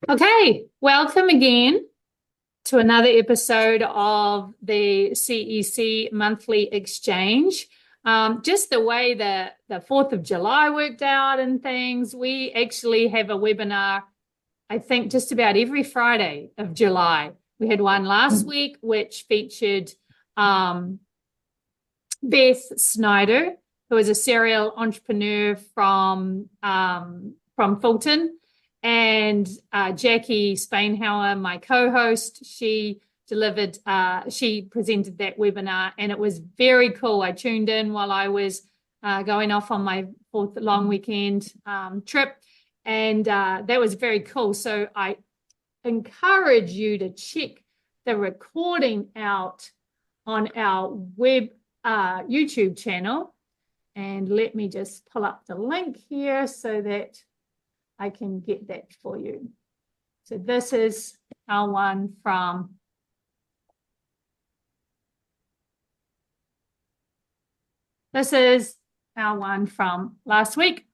Okay, welcome again to another episode of the CEC monthly exchange. Just the way the 4th of July worked out and things, we actually have a webinar, I think, just about every Friday of July. We had one last week, which featured Beth Snyder, who is a serial entrepreneur from Fulton, and Jackie Spainhauer, my co-host. She presented that webinar, and it was very cool. I tuned in while I was going off on my 4th long weekend trip, and that was very cool. So I encourage you to check the recording out on our YouTube channel. And let me just pull up the link here so that I can get that for you. So this is our one from last week.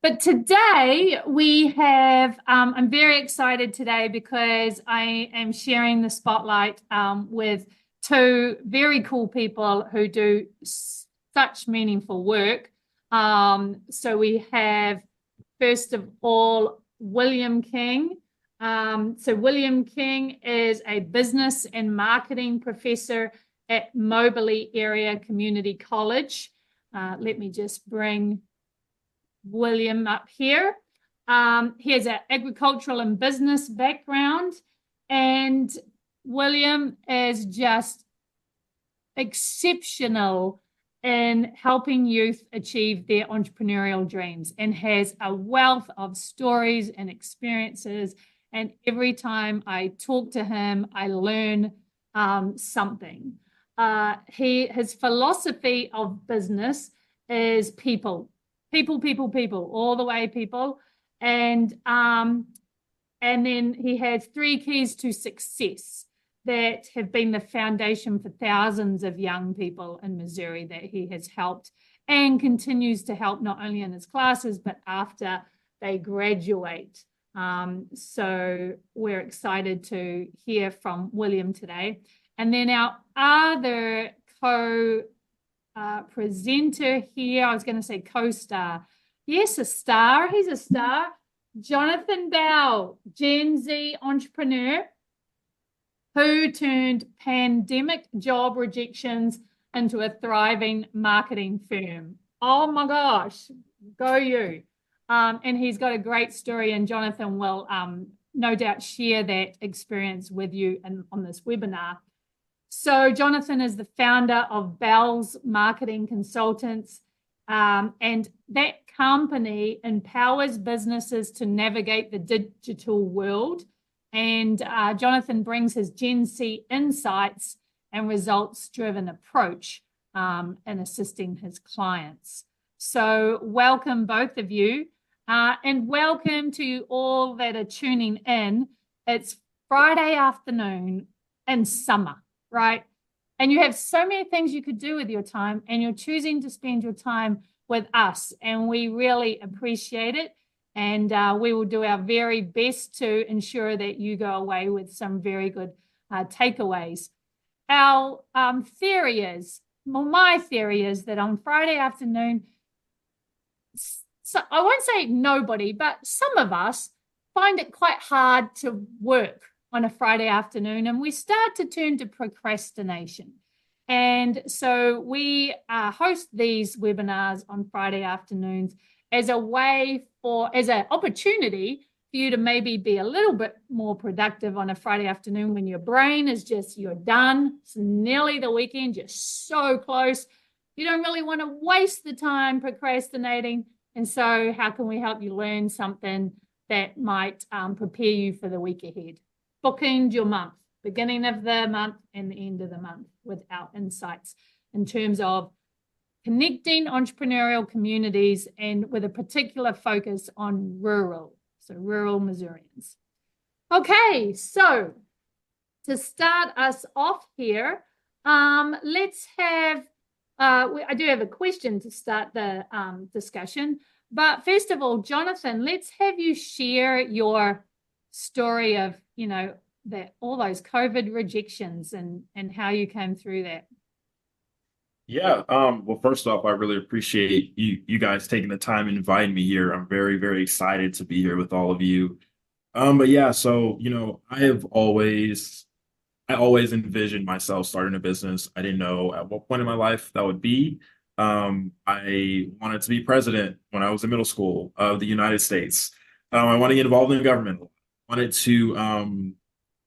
But today we have, I'm very excited today because I am sharing the spotlight with two very cool people who do such meaningful work. So we have, first of all, William King. So William King is a business and marketing professor at Moberly Area Community College. Let me just bring William up here. He has an agricultural and business background, and William is just exceptional in helping youth achieve their entrepreneurial dreams, and has a wealth of stories and experiences. And every time I talk to him, I learn something. His philosophy of business is people, all the way people. And then he has 3 keys to success that have been the foundation for thousands of young people in Missouri that he has helped and continues to help, not only in his classes, but after they graduate. So we're excited to hear from William today. And then our other presenter here, I was going to say co-star. Yes, a star. He's a star. Jonathan Bell, Gen Z entrepreneur, who turned pandemic job rejections into a thriving marketing firm. Oh my gosh, go you. And he's got a great story, and Jonathan will no doubt share that experience with you on this webinar. So Jonathan is the founder of Bell's Marketing Consultants, and that company empowers businesses to navigate the digital world. And Jonathan brings his Gen Z insights and results-driven approach in assisting his clients. So welcome, both of you, and welcome to all that are tuning in. It's Friday afternoon in summer, right? And you have so many things you could do with your time, and you're choosing to spend your time with us, and we really appreciate it. And we will do our very best to ensure that you go away with some very good takeaways. Our theory is, well, my theory is that on Friday afternoon, so I won't say nobody, but some of us find it quite hard to work on a Friday afternoon, and we start to turn to procrastination. And so we host these webinars on Friday afternoons as a way as an opportunity for you to maybe be a little bit more productive on a Friday afternoon when your brain is just, you're done. It's nearly the weekend, you're so close. You don't really want to waste the time procrastinating. And so how can we help you learn something that might prepare you for the week ahead? Bookend your month, beginning of the month and the end of the month, with our insights in terms of connecting entrepreneurial communities, and with a particular focus on rural Missourians. Okay, so to start us off here, let's have, I do have a question to start the discussion, But first of all, Jonathan, let's have you share your story of, that all those COVID rejections and how you came through that. Yeah, well, first off, I really appreciate you guys taking the time and inviting me here. I'm very, very excited to be here with all of you. But yeah, so I always envisioned myself starting a business. I didn't know at what point in my life that would be. I wanted to be president when I was in middle school of the United States. I want to get involved in government. I wanted to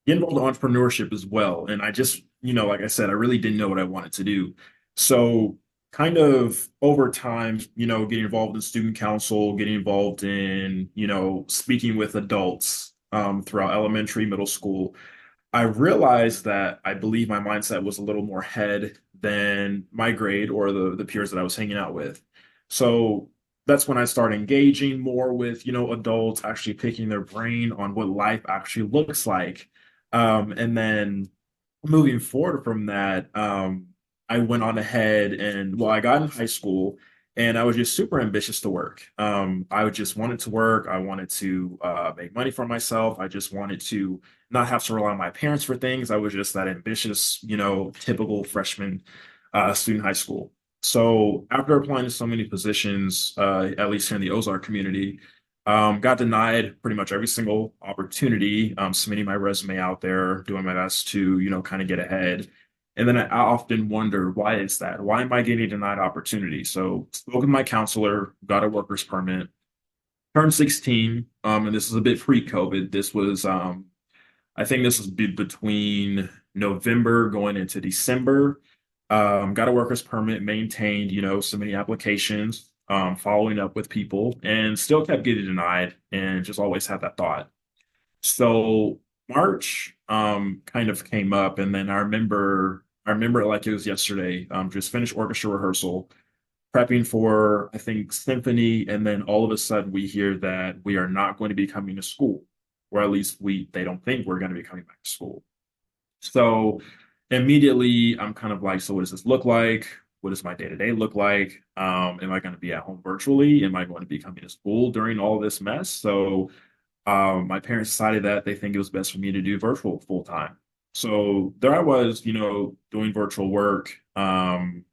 get involved in entrepreneurship as well. And I just, like I said, I really didn't know what I wanted to do. So kind of over time, getting involved in student council, getting involved in, speaking with adults throughout elementary, middle school, I realized that I believe my mindset was a little more head than my grade or the peers that I was hanging out with. So that's when I started engaging more with, adults, actually picking their brain on what life actually looks like. And then moving forward from that, I went on ahead and, well, I got in high school and I was just super ambitious to work. I just wanted to work. I wanted to make money for myself. I just wanted to not have to rely on my parents for things. I was just that ambitious, typical freshman student in high school. So after applying to so many positions, at least here in the Ozark community, got denied pretty much every single opportunity, submitting my resume out there, doing my best to, kind of get ahead. And then I often wonder, why is that? Why am I getting denied opportunity? So spoke with my counselor, got a worker's permit, turned 16, and this is a bit pre-COVID. This was, I think this was between November going into December. Got a worker's permit, maintained, so many applications, following up with people, and still kept getting denied, and just always had that thought. So March, kind of came up, and then I remember it like it was yesterday. Just finished orchestra rehearsal, prepping for, I think, symphony, and then all of a sudden we hear that we are not going to be coming to school, or at least they don't think we're going to be coming back to school. So immediately I'm kind of like, so what does this look like? What does my day-to-day look like? Am I going to be at home virtually? Am I going to be coming to school during all this mess? So my parents decided that they think it was best for me to do virtual full time. So there I was, doing virtual work. Didn't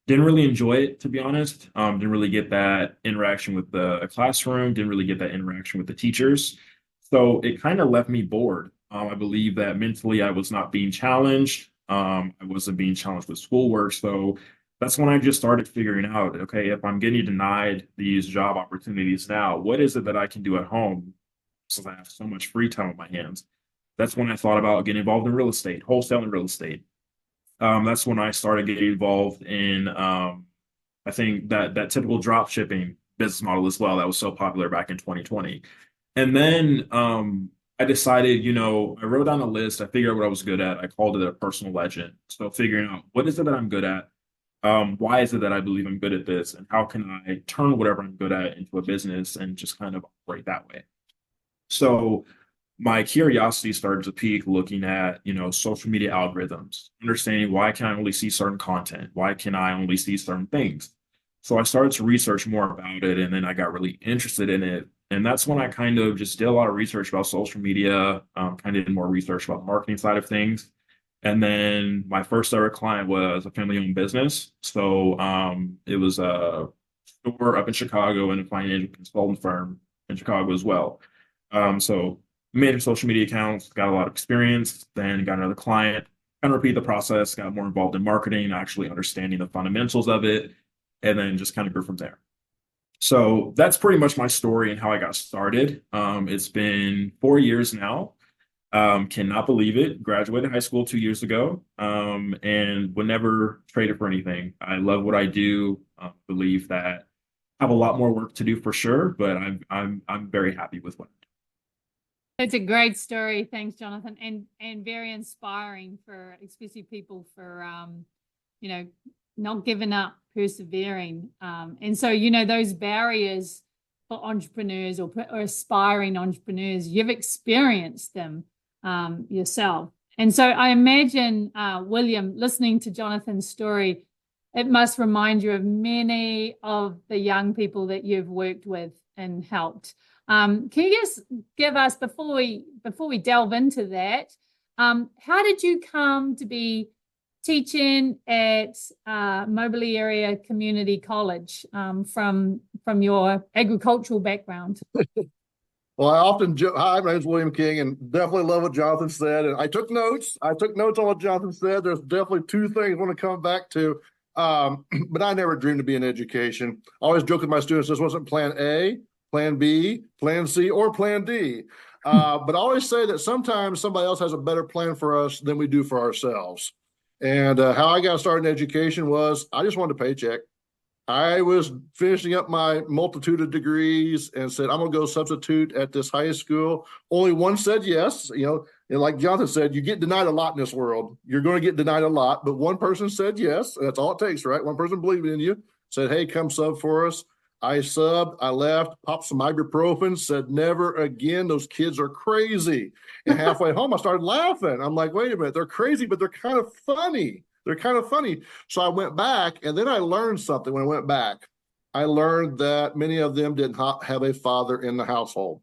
really enjoy it, to be honest. Didn't really get that interaction with the classroom, didn't really get that interaction with the teachers. So it kind of left me bored. I believe that mentally I was not being challenged. I wasn't being challenged with schoolwork. So that's when I just started figuring out, okay, if I'm getting denied these job opportunities now, what is it that I can do at home since I have so much free time on my hands? That's when I thought about getting involved in real estate, wholesaling real estate. That's when I started getting involved in, I think that typical drop shipping business model as well that was so popular back in 2020. And then I decided, I wrote down a list. I figured out what I was good at. I called it a personal legend. So figuring out what is it that I'm good at? Why is it that I believe I'm good at this? And how can I turn whatever I'm good at into a business and just kind of operate that way? So my curiosity started to peak looking at, social media algorithms, understanding why can I only see certain content? Why can I only see certain things? So I started to research more about it, and then I got really interested in it. And that's when I kind of just did a lot of research about social media, kind of did more research about the marketing side of things. And then my first ever client was a family-owned business. So it was a store up in Chicago and a financial consultant firm in Chicago as well. So managed social media accounts, got a lot of experience, then got another client, kind of repeat the process, got more involved in marketing, actually understanding the fundamentals of it, and then just kind of grew from there. So that's pretty much my story and how I got started. It's been 4 years now. Cannot believe it. Graduated high school 2 years ago, and would never trade it for anything. I love what I do. Believe that I have a lot more work to do for sure, but I'm very happy with what I do. It's a great story. Thanks, Jonathan. And very inspiring for especially people for not giving up, persevering. And so, those barriers for entrepreneurs or aspiring entrepreneurs, you've experienced them yourself. And so I imagine, William, listening to Jonathan's story, it must remind you of many of the young people that you've worked with and helped. Can you just give us, before we delve into that, how did you come to be teaching at Moberly Area Community College from your agricultural background? Well, I often joke, hi, my name's William King, and definitely love what Jonathan said. And I took notes. I took notes on what Jonathan said. There's definitely two things I want to come back to. But I never dreamed to be in education. I always joke with my students, this wasn't plan A, plan B, plan C, or plan D. But I always say that sometimes somebody else has a better plan for us than we do for ourselves. And how I got started in education was I just wanted a paycheck. I was finishing up my multitude of degrees and said, I'm going to go substitute at this high school. Only one said yes. And like Jonathan said, you get denied a lot in this world. You're going to get denied a lot, but one person said yes. That's all it takes, right? One person believed in you, said, hey, come sub for us. I subbed, I left, popped some ibuprofen, said never again. Those kids are crazy. And halfway home, I started laughing. I'm like, wait a minute, they're crazy, but they're kind of funny. They're kind of funny. So I went back, and then I learned something when I went back. I learned that many of them did not have a father in the household.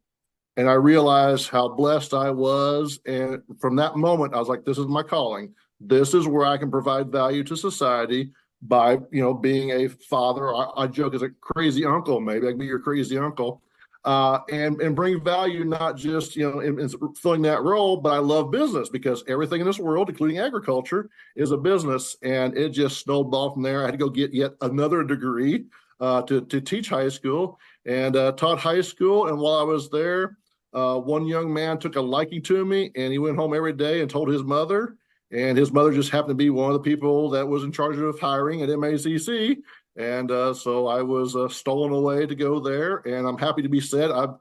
And I realized how blessed I was. And from that moment, I was like, this is my calling. This is where I can provide value to society by, being a father. I joke as a crazy uncle, maybe I can be your crazy uncle. And bring value, not just, in filling that role, but I love business because everything in this world, including agriculture, is a business. And it just snowballed from there. I had to go get yet another degree to teach high school and taught high school. And while I was there, one young man took a liking to me and he went home every day and told his mother. And his mother just happened to be one of the people that was in charge of hiring at MACC. And so I was stolen away to go there, and I'm happy to be said. I'm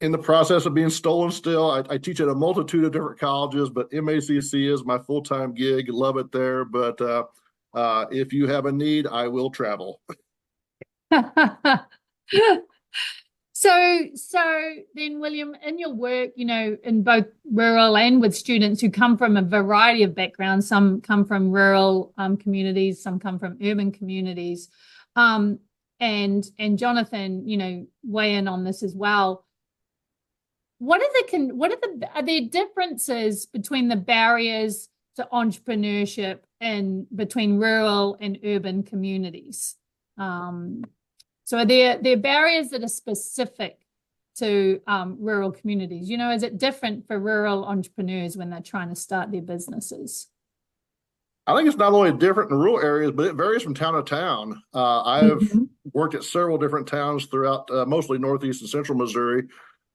in the process of being stolen still. I teach at a multitude of different colleges, but MACC is my full-time gig. Love it there. But if you have a need, I will travel. So then, William, in your work, in both rural and with students who come from a variety of backgrounds, some come from rural communities, some come from urban communities, and Jonathan, weigh in on this as well. Are there differences between the barriers to entrepreneurship and between rural and urban communities? So are there barriers that are specific to rural communities? Is it different for rural entrepreneurs when they're trying to start their businesses? I think it's not only different in rural areas, but it varies from town to town. I've worked at several different towns throughout mostly northeast and central Missouri,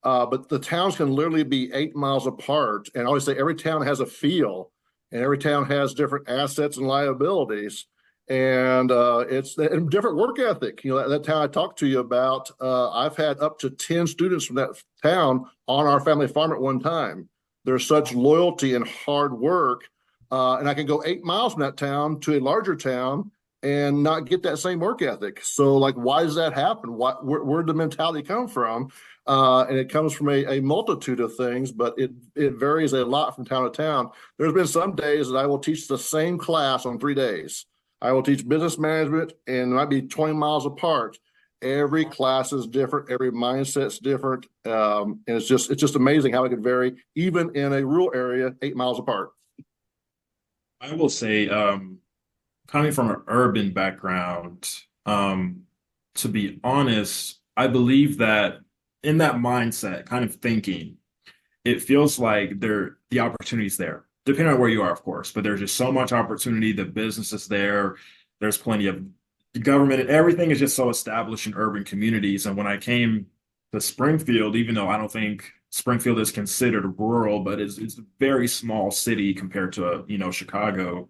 but the towns can literally be 8 miles apart. And I always say every town has a feel, and every town has different assets and liabilities. And it's a different work ethic. That town I talked to you about, I've had up to 10 students from that town on our family farm at one time. There's such loyalty and hard work. And I can go 8 miles from that town to a larger town and not get that same work ethic. So, why does that happen? Where'd the mentality come from? And it comes from a multitude of things, but it varies a lot from town to town. There's been some days that I will teach the same class on 3 days. I will teach business management, and it might be 20 miles apart. Every class is different. Every mindset's different. And it's just amazing how it could vary, even in a rural area, 8 miles apart. I will say, coming from an urban background, to be honest, I believe that in that mindset, kind of thinking, it feels like the opportunity's there. Depending on where you are, of course, but there's just so much opportunity. The business is there. There's plenty of government, and everything is just so established in urban communities. And when I came to Springfield, even though I don't think Springfield is considered rural, but it's a very small city compared to, Chicago,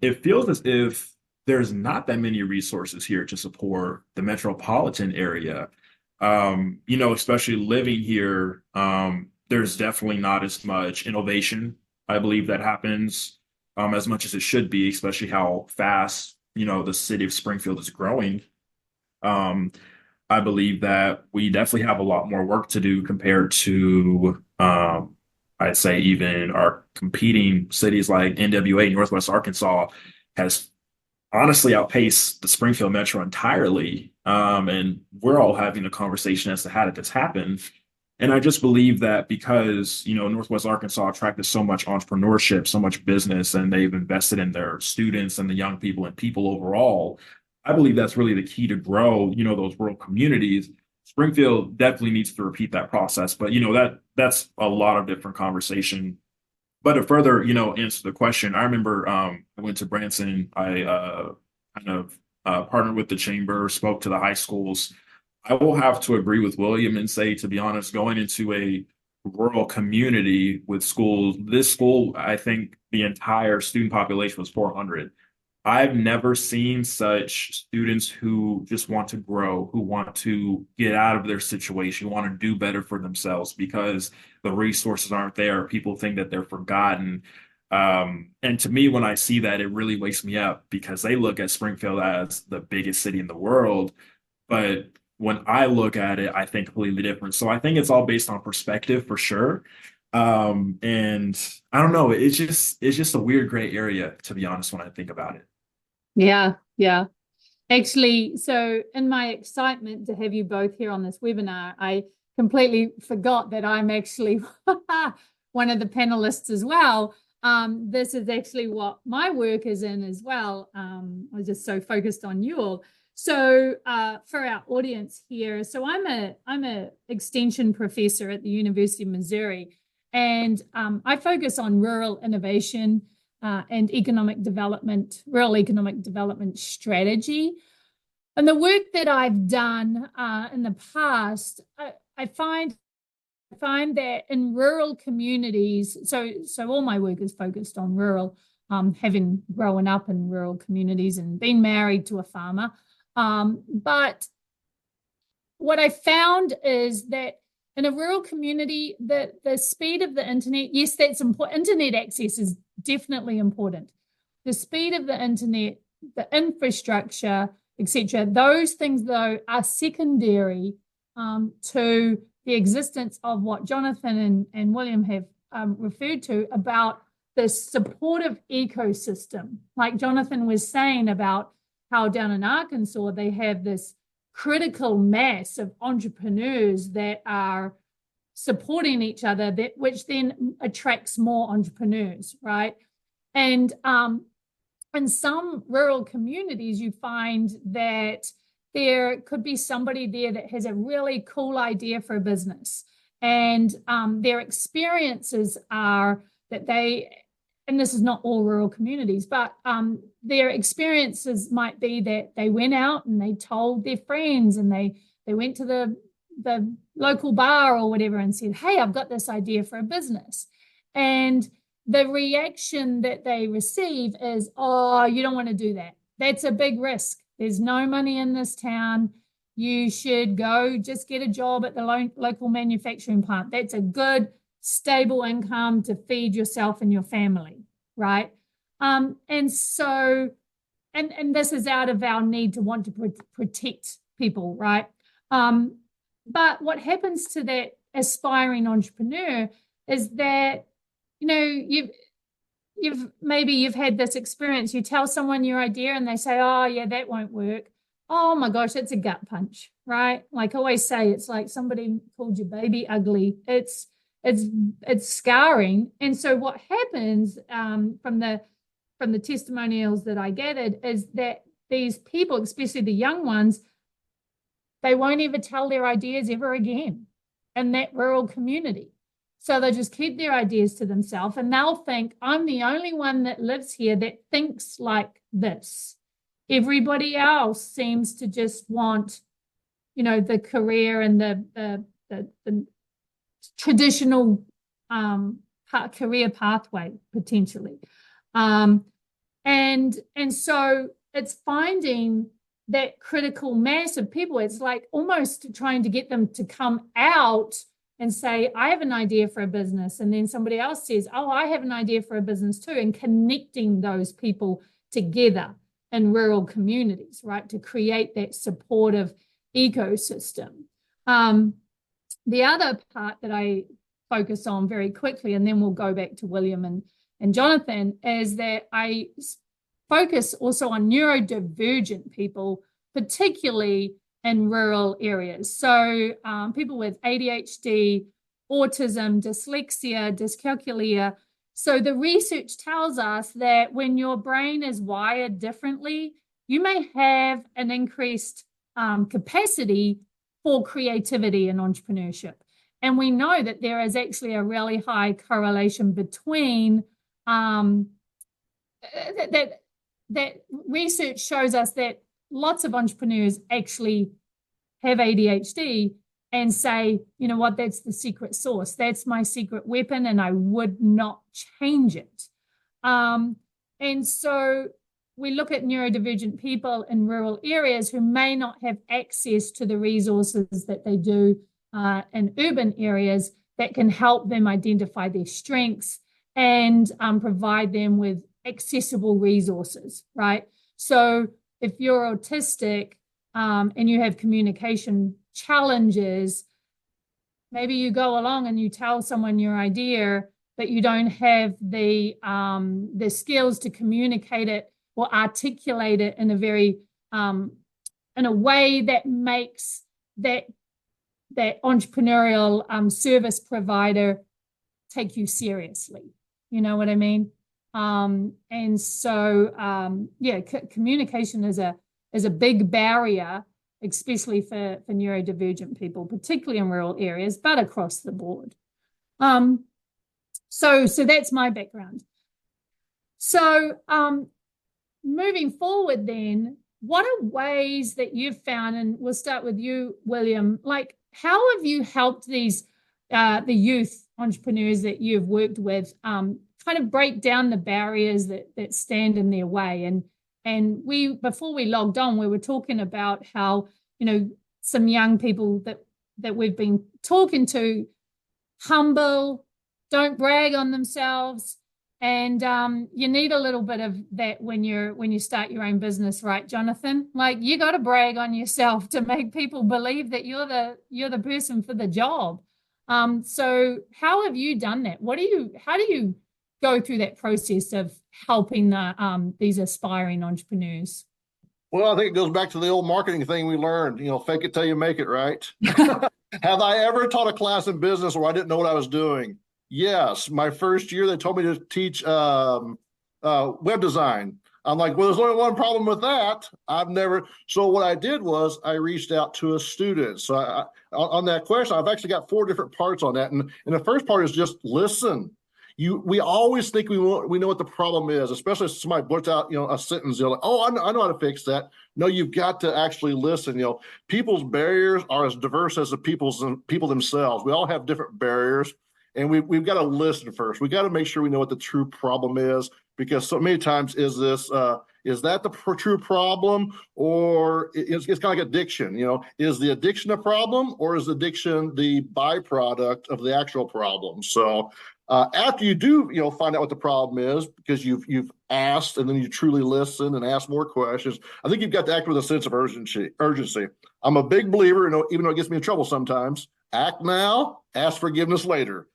it feels as if there's not that many resources here to support the metropolitan area. Especially living here, there's definitely not as much innovation, I believe, that happens as much as it should be, especially how fast, the city of Springfield is growing. I believe that we definitely have a lot more work to do compared to, I'd say, even our competing cities like NWA, Northwest Arkansas, has honestly outpace the Springfield Metro entirely. And we're all having a conversation as to how did this happen. And I just believe that because, Northwest Arkansas attracted so much entrepreneurship, so much business, and they've invested in their students and the young people and people overall, I believe that's really the key to grow, those rural communities. Springfield definitely needs to repeat that process, but that's a lot of different conversation. But to further, answer the question, I remember I went to Branson. I kind of partnered with the chamber, spoke to the high schools. I will have to agree with William and say, to be honest, going into a rural community with schools, this school, I think the entire student population was 400. I've never seen such students who just want to grow, who want to get out of their situation, want to do better for themselves because the resources aren't there. People think that they're forgotten. And to me, when I see that, it really wakes me up because they look at Springfield as the biggest city in the world. But when I look at it, I think completely different. So I think it's all based on perspective for sure. And I don't know, it's just a weird gray area, to be honest, when I think about it. Yeah, yeah. Actually, so in my excitement to have you both here on this webinar, I completely forgot that I'm actually one of the panelists as well. This is actually what my work is in as well. I was just so focused on you all. So for our audience here, so I'm a extension professor at the University of Missouri, and I focus on rural innovation and rural economic development strategy. And the work that I've done in the past, I find that in rural communities, so all my work is focused on rural, having grown up in rural communities and been married to a farmer. But what I found is that in a rural community, the speed of the internet, yes, that's important. Internet access is definitely important. The speed of the internet, the infrastructure, etc. Those things, though, are secondary to the existence of what Jonathan and William have referred to about the supportive ecosystem. Like Jonathan was saying about how down in Arkansas, they have this critical mass of entrepreneurs that are supporting each other, which then attracts more entrepreneurs, right? And in some rural communities, you find that there could be somebody there that has a really cool idea for a business. And their experiences are that and this is not all rural communities, but their experiences might be that they went out and they told their friends, and they went to the local bar or whatever and said, hey, I've got this idea for a business. And the reaction that they receive is, oh, you don't want to do that. That's a big risk. There's no money in this town. You should go just get a job at the local manufacturing plant. That's a good, stable income to feed yourself and your family, right? And so, and this is out of our need to want to protect people, right? But what happens to that aspiring entrepreneur is that, you've had this experience. You tell someone your idea and they say, oh yeah, that won't work. Oh my gosh, it's a gut punch, right? Like I always say, it's like somebody called your baby ugly. It's scarring. And so what happens from the testimonials that I gathered is that these people, especially the young ones, they won't ever tell their ideas ever again in that rural community. So they'll just keep their ideas to themselves, and they'll think, I'm the only one that lives here that thinks like this. Everybody else seems to just want, the career and the traditional career pathway potentially. And so it's finding that critical mass of people. It's like almost trying to get them to come out and say, I have an idea for a business. And then somebody else says, oh, I have an idea for a business too. And connecting those people together in rural communities, right, to create that supportive ecosystem. The other part that I focus on very quickly, and then we'll go back to William and Jonathan, is that I focus also on neurodivergent people, particularly in rural areas. So people with ADHD, autism, dyslexia, dyscalculia. So the research tells us that when your brain is wired differently, you may have an increased capacity for creativity and entrepreneurship. And we know that there is actually a really high correlation between that research shows us that lots of entrepreneurs actually have ADHD and say, you know what, that's the secret sauce. That's my secret weapon, and I would not change it. And so we look at neurodivergent people in rural areas who may not have access to the resources that they do in urban areas that can help them identify their strengths and provide them with accessible resources, right? So if you're autistic and you have communication challenges, maybe you go along and you tell someone your idea, but you don't have the skills to communicate it or articulate it in a very in a way that makes that entrepreneurial service provider take you seriously. You know what I mean? And so yeah, communication is a big barrier, especially for neurodivergent people, particularly in rural areas, but across the board. So that's my background. So moving forward then, what are ways that you've found, and we'll start with you, William, like how have you helped these the youth entrepreneurs that you've worked with kind of break down the barriers that stand in their way? And we, before we logged on, we were talking about how, you know, some young people that we've been talking to, humble, don't brag on themselves. And you need a little bit of that when you start your own business, right, Jonathan? Like you got to brag on yourself to make people believe that you're the person for the job. So how have you done that? How do you go through that process of helping these aspiring entrepreneurs? Well, I think it goes back to the old marketing thing we learned, you know, fake it till you make it, right? Have I ever taught a class in business where I didn't know what I was doing? Yes. My first year, they told me to teach web design. I'm like, well, there's only one problem with that. So what I did was I reached out to a student. So on that question, I've actually got 4 different parts on that. And the first part is just listen. We always think we know what the problem is, especially if somebody blurts out, you know, a sentence, you're like, oh, I know how to fix that. No, you've got to actually listen. You know, people's barriers are as diverse as the people themselves. We all have different barriers, and we've got to listen first. We got to make sure we know what the true problem is, because so many times is that the true problem, or it's kind of like addiction? You know, is the addiction a problem, or is addiction the byproduct of the actual problem? So after you do, you know, find out what the problem is, because you've asked, and then you truly listen and ask more questions, I think you've got to act with a sense of urgency. I'm a big believer, even though it gets me in trouble sometimes, act now, ask forgiveness later.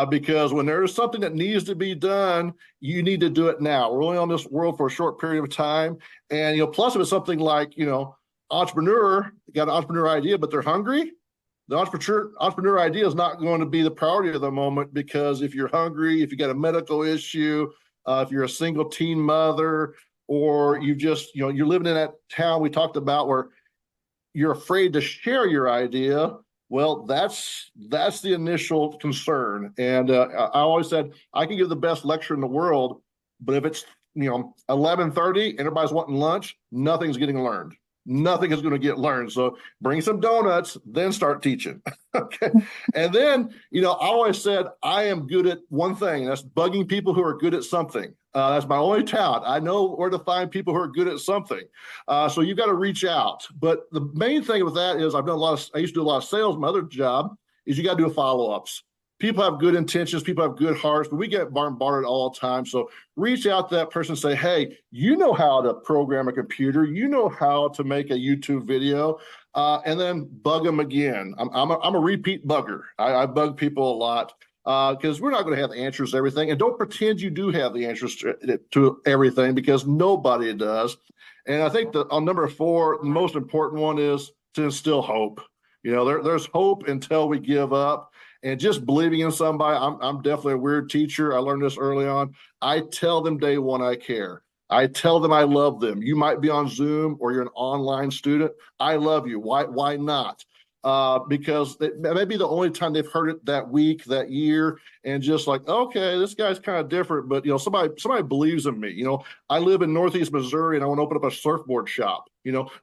Because when there is something that needs to be done, you need to do it now. We're only on this world for a short period of time. And, you know, plus if it's something like, you know, got an entrepreneur idea, but they're hungry, the entrepreneur idea is not going to be the priority of the moment, because if you're hungry, if you got a medical issue, if you're a single teen mother, or you're living in that town we talked about where you're afraid to share your idea, well, that's the initial concern. And I always said, I can give the best lecture in the world, but if it's 11:30 and everybody's wanting lunch, nothing's getting learned. Nothing is going to get learned. So bring some donuts, then start teaching. Okay. And then, I always said I am good at one thing. That's bugging people who are good at something. That's my only talent. I know where to find people who are good at something. So you've got to reach out. But the main thing with that is I used to do a lot of sales. My other job is you got to do follow-ups. People have good intentions. People have good hearts, but we get bombarded all the time. So reach out to that person and say, hey, you know how to program a computer. You know how to make a YouTube video, and then bug them again. I'm a repeat bugger. I bug people a lot. because we're not going to have the answers to everything. And don't pretend you do have the answers to everything, because nobody does. And I think that on number 4, the most important one is to instill hope. There's hope until we give up. And just believing in somebody. I'm definitely a weird teacher. I learned this early on. I tell them day one I care. I tell them I love them. You might be on Zoom or you're an online student. I love you. Why not? Because it may be the only time they've heard it that week, that year, and just like, okay, this guy's kind of different, but somebody believes in me. I live in Northeast Missouri and I want to open up a surfboard shop.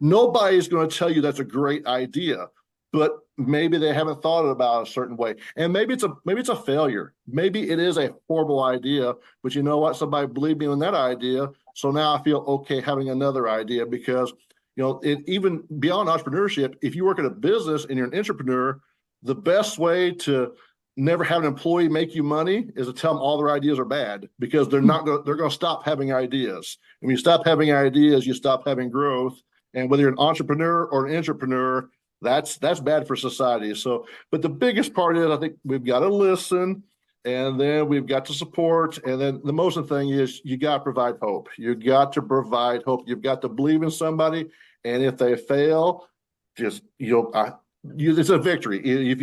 Nobody's going to tell you that's a great idea, but maybe they haven't thought about it a certain way, and maybe it's a failure. Maybe it is a horrible idea, but you know what? Somebody believed me in that idea, so now I feel okay having another idea. Because even beyond entrepreneurship, if you work at a business and you're an entrepreneur, the best way to never have an employee make you money is to tell them all their ideas are bad, because they're going to stop having ideas. And when you stop having ideas, you stop having growth. And whether you're an entrepreneur or an entrepreneur, that's bad for society. So, but the biggest part is, I think we've got to listen, and then we've got to support. And then the most important thing is you got to provide hope. You got to provide hope. You've got to believe in somebody. And if they fail, just, it's a victory.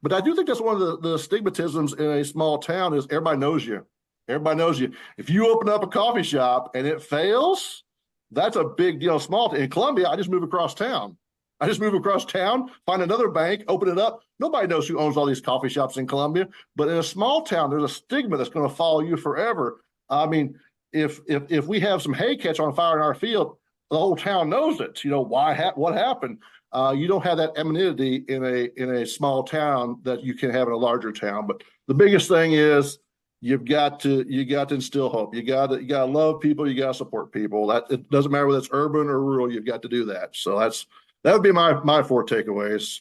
But I do think that's one of the stigmatisms in a small town is everybody knows you. Everybody knows you. If you open up a coffee shop and it fails, that's a big deal. In Columbia, I just moved across town. Find another bank, open it up. Nobody knows who owns all these coffee shops in Columbia. But in a small town, there's a stigma that's going to follow you forever. I mean, if we have some hay catch on fire in our field, the whole town knows it. What happened? You don't have that anonymity in a small town that you can have in a larger town. But the biggest thing is you got to instill hope. You got to love people. You got to support people. That it doesn't matter whether it's urban or rural. You've got to do that. So that would be my 4 takeaways.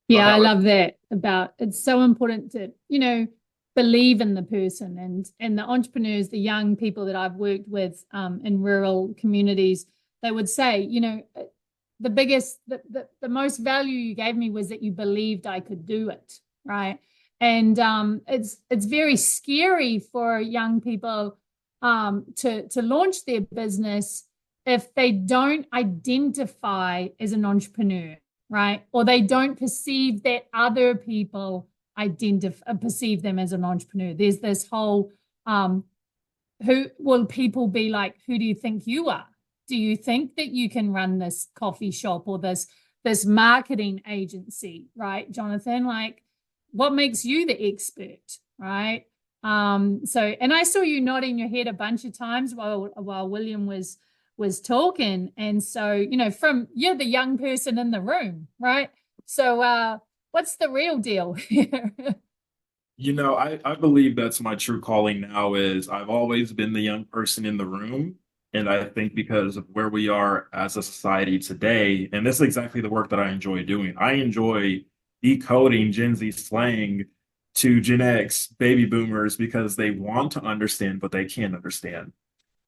Yeah, I love that. It's so important to, believe in the person, and the entrepreneurs, the young people that I've worked with in rural communities, they would say, the most value you gave me was that you believed I could do it, right? And it's very scary for young people to launch their business if they don't identify as an entrepreneur, right? Or they don't perceive that other people perceive them as an entrepreneur. There's this whole, who will people be like, who do you think you are? Do you think that you can run this coffee shop or this marketing agency, right, Jonathan? Like, what makes you the expert, right? And I saw you nodding your head a bunch of times while William was talking. And so, you're the young person in the room, right? So what's the real deal here? I believe that's my true calling now. Is I've always been the young person in the room. And I think because of where we are as a society today, and this is exactly the work that I enjoy doing. I enjoy decoding Gen Z slang to Gen X baby boomers because they want to understand, but they can't understand.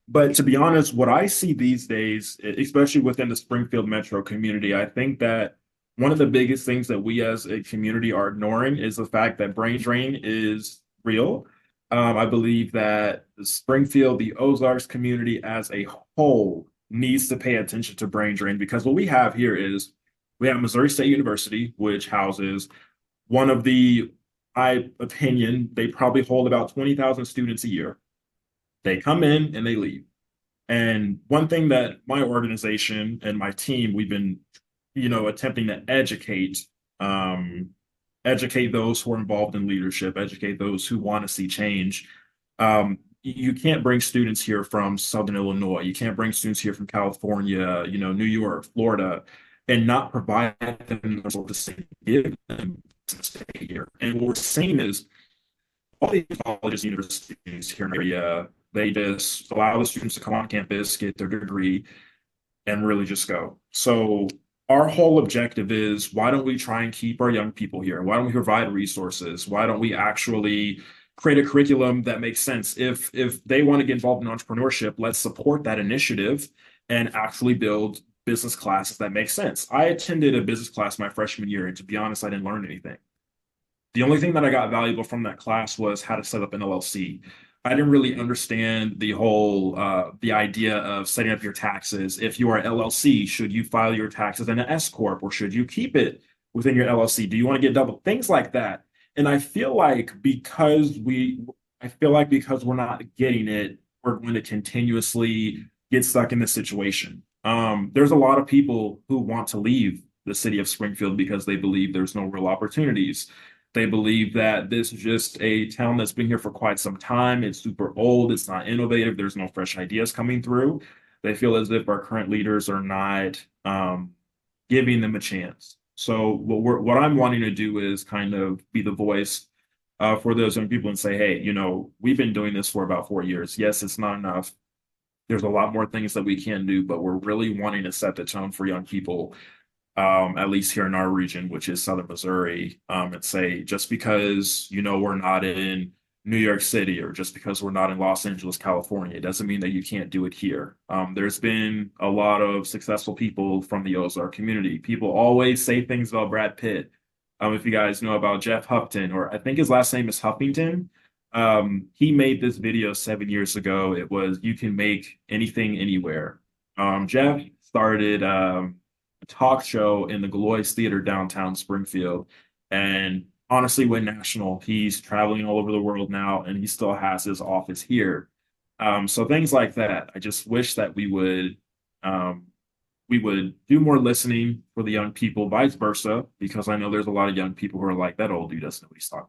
But to be honest, what I see these days, especially within the Springfield metro community, I think that one of the biggest things that we as a community are ignoring is the fact that brain drain is real. I believe that Springfield, the Ozarks community as a whole, needs to pay attention to brain drain, because what we have here is we have Missouri State University, which houses one of the, my opinion, they probably hold about 20,000 students a year. They come in and they leave. And one thing that my organization and my team, we've been, attempting to educate those who are involved in leadership, educate those who want to see change. You can't bring students here from Southern Illinois. You can't bring students here from California, New York, Florida, and not provide them the sort of give them to stay here. And what we're seeing is all these colleges, universities here in the area, they just allow the students to come on campus, get their degree, and really just go. So our whole objective is, why don't we try and keep our young people here? Why don't we provide resources? Why don't we actually create a curriculum that makes sense? If they want to get involved in entrepreneurship, let's support that initiative and actually build business classes that make sense. I attended a business class my freshman year, and to be honest, I didn't learn anything. The only thing that I got valuable from that class was how to set up an LLC. I didn't really understand the whole the idea of setting up your taxes. If you are LLC, should you file your taxes in an S corp, or should you keep it within your LLC? Do you want to get double things like that? And I feel like because we're not getting it, we're going to continuously get stuck in this situation. There's a lot of people who want to leave the city of Springfield because they believe there's no real opportunities. They believe that this is just a town that's been here for quite some time. It's super old. It's not innovative. There's no fresh ideas coming through. They feel as if our current leaders are not giving them a chance. So what I'm wanting to do is kind of be the voice for those young people and say, hey, we've been doing this for about 4 years. Yes, it's not enough. There's a lot more things that we can do, but we're really wanting to set the tone for young people, at least here in our region, which is Southern Missouri, and say just because, we're not in New York City or just because we're not in Los Angeles, California, it doesn't mean that you can't do it here. There's been a lot of successful people from the Ozark community. People always say things about Brad Pitt. If you guys know about Jeff Hupton, or I think his last name is Huffington, he made this video 7 years ago. It was, you can make anything anywhere. Jeff started a talk show in the Galois Theater downtown Springfield, and honestly went national. He's traveling all over the world now, and he still has his office here. So things like that. I just wish that we would do more listening for the young people, vice versa, because I know there's a lot of young people who are like, that old dude doesn't know what he's talking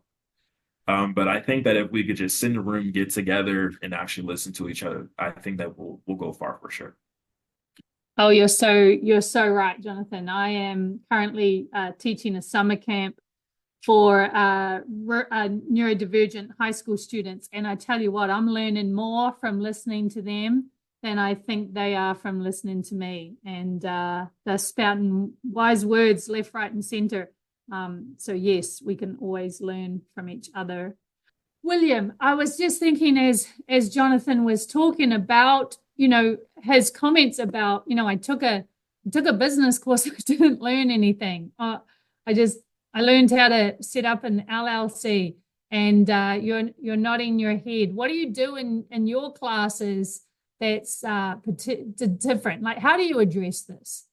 about. But I think that if we could just sit in a room, get together, and actually listen to each other, I think that we'll go far for sure. Oh, you're so right, Jonathan. I am currently teaching a summer camp for neurodivergent high school students, and I tell you what, I'm learning more from listening to them than I think they are from listening to me. And they're spouting wise words left, right, and center. So yes, we can always learn from each other. William, I was just thinking as Jonathan was talking about, his comments about, I took a business course, I didn't learn anything. I learned how to set up an LLC, and you're nodding your head. What do you do in your classes that's different? Like, how do you address this?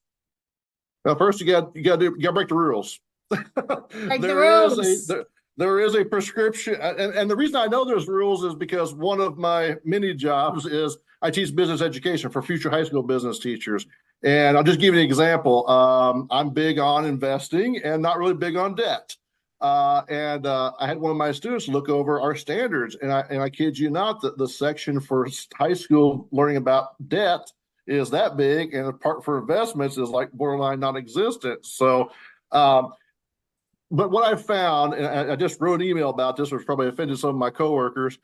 Well, first you got to break the rules. Break the rules. There is a prescription, and the reason I know there's rules is because one of my many jobs is I teach business education for future high school business teachers. And I'll just give you an example. I'm big on investing and not really big on debt. I had one of my students look over our standards, and I kid you not, that the section for high school learning about debt is that big, and the part for investments is like borderline non-existent. So, but what I found, and I just wrote an email about this, which probably offended some of my coworkers.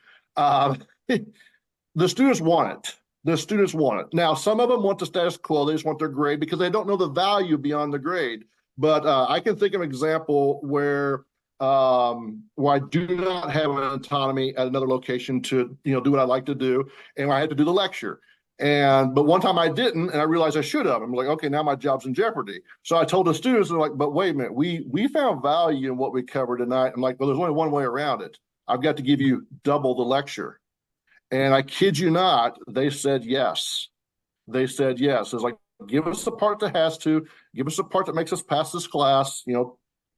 The students want it. The students want it. Now, some of them want the status quo. They just want their grade because they don't know the value beyond the grade. But I can think of an example where I do not have an autonomy at another location to do what I like to do, and I had to do the lecture. But one time I didn't, and I realized I should have. I'm like, okay, now my job's in jeopardy. So I told the students, they're like, but wait a minute, we found value in what we covered tonight. I'm like, well, there's only one way around it. I've got to give you double the lecture. And I kid you not, they said yes. They said yes. It's like, give us the part that has to, give us the part that makes us pass this class,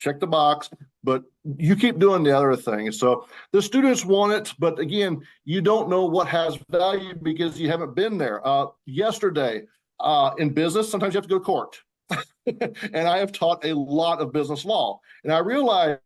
check the box, but you keep doing the other thing. So the students want it, but again, you don't know what has value because you haven't been there. Yesterday, in business, sometimes you have to go to court. And I have taught a lot of business law. And I realized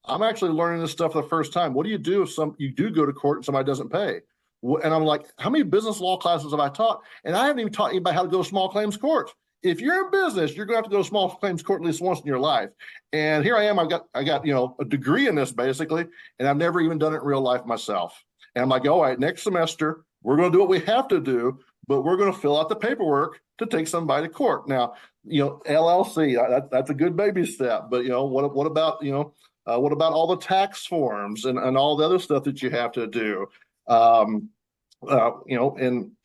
I'm actually learning this stuff for the first time. What do you do if you do go to court and somebody doesn't pay? And I'm like, how many business law classes have I taught? And I haven't even taught anybody how to go to small claims court. If you're in business, you're going to have to go to small claims court at least once in your life. And here I am. I got a degree in this basically, and I've never even done it in real life myself. And I'm like, all right, next semester we're going to do what we have to do, but we're going to fill out the paperwork to take somebody to court. Now, LLC, that's a good baby step. But what about all the tax forms and all the other stuff that you have to do? And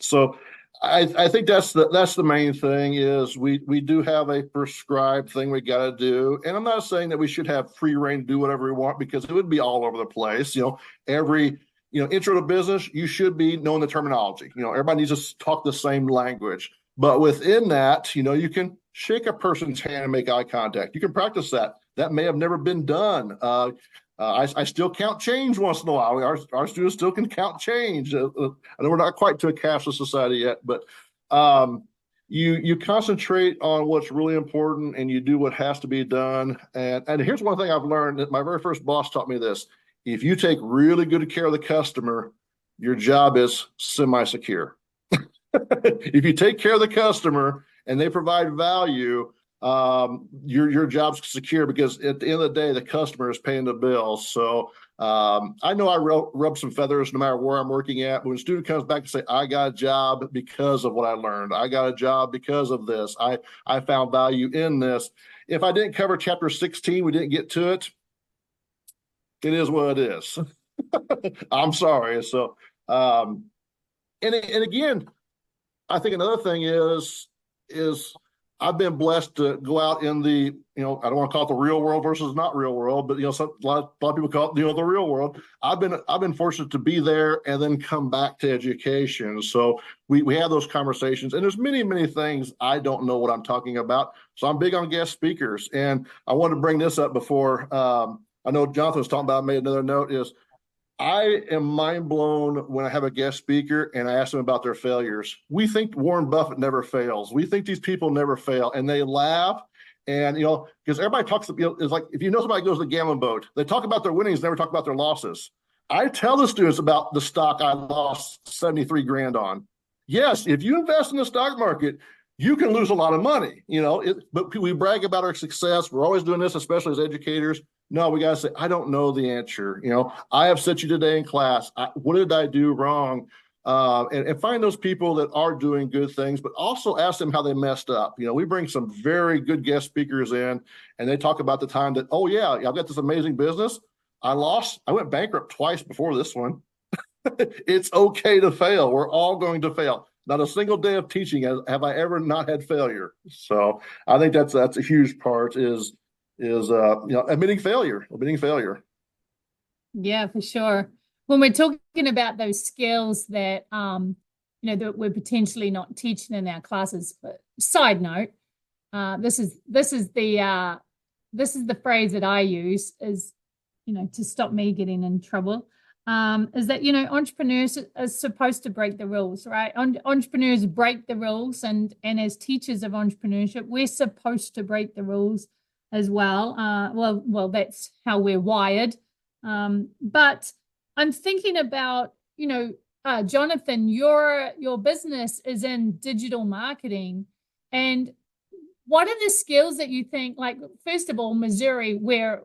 so I think that's the main thing is we do have a prescribed thing we got to do, and I'm not saying that we should have free reign to do whatever we want because it would be all over the place. Every intro to business, you should be knowing the terminology. Everybody needs to talk the same language, but within that, you can shake a person's hand and make eye contact. You can practice that. That may have never been done. I still count change once in a while. Our students still can count change. I know we're not quite to a cashless society yet, but you concentrate on what's really important and you do what has to be done. And here's one thing I've learned that my very first boss taught me this. If you take really good care of the customer, your job is semi-secure. If you take care of the customer and they provide value, your job's secure because at the end of the day, the customer is paying the bills. So I know I rub some feathers no matter where I'm working at. But when a student comes back and say, I got a job because of what I learned. I got a job because of this. I found value in this. If I didn't cover chapter 16, we didn't get to it. It is what it is. I'm sorry. So, and again, I think another thing is I've been blessed to go out in the, I don't want to call it the real world versus not real world, but a lot of people call it, the real world. I've been fortunate to be there and then come back to education. So we have those conversations, and there's many, many things I don't know what I'm talking about. So I'm big on guest speakers, and I wanted to bring this up before. I know Jonathan was talking about. I made another note is I am mind blown when I have a guest speaker and I ask them about their failures. We think Warren Buffett never fails. We think these people never fail, and they laugh. And because everybody talks, it's like if somebody goes to the gambling boat, they talk about their winnings, never talk about their losses. I tell the students about the stock I lost 73 grand on. Yes, if you invest in the stock market, you can lose a lot of money. But we brag about our success. We're always doing this, especially as educators. No, we got to say, I don't know the answer. I have set you today in class. What did I do wrong? And find those people that are doing good things, but also ask them how they messed up. We bring some very good guest speakers in, and they talk about the time that, oh, yeah, I've got this amazing business. I went bankrupt twice before this one. It's okay to fail. We're all going to fail. Not a single day of teaching have I ever not had failure. So I think that's a huge part is admitting failure. Yeah, for sure. When we're talking about those skills that that we're potentially not teaching in our classes, but side note, this is the phrase that I use is to stop me getting in trouble. Is that entrepreneurs are supposed to break the rules, right? Entrepreneurs break the rules, and as teachers of entrepreneurship, we're supposed to break the rules as well. Well, that's how we're wired. But I'm thinking about, Jonathan, your business is in digital marketing, and what are the skills that you think, like, first of all, Missouri, we're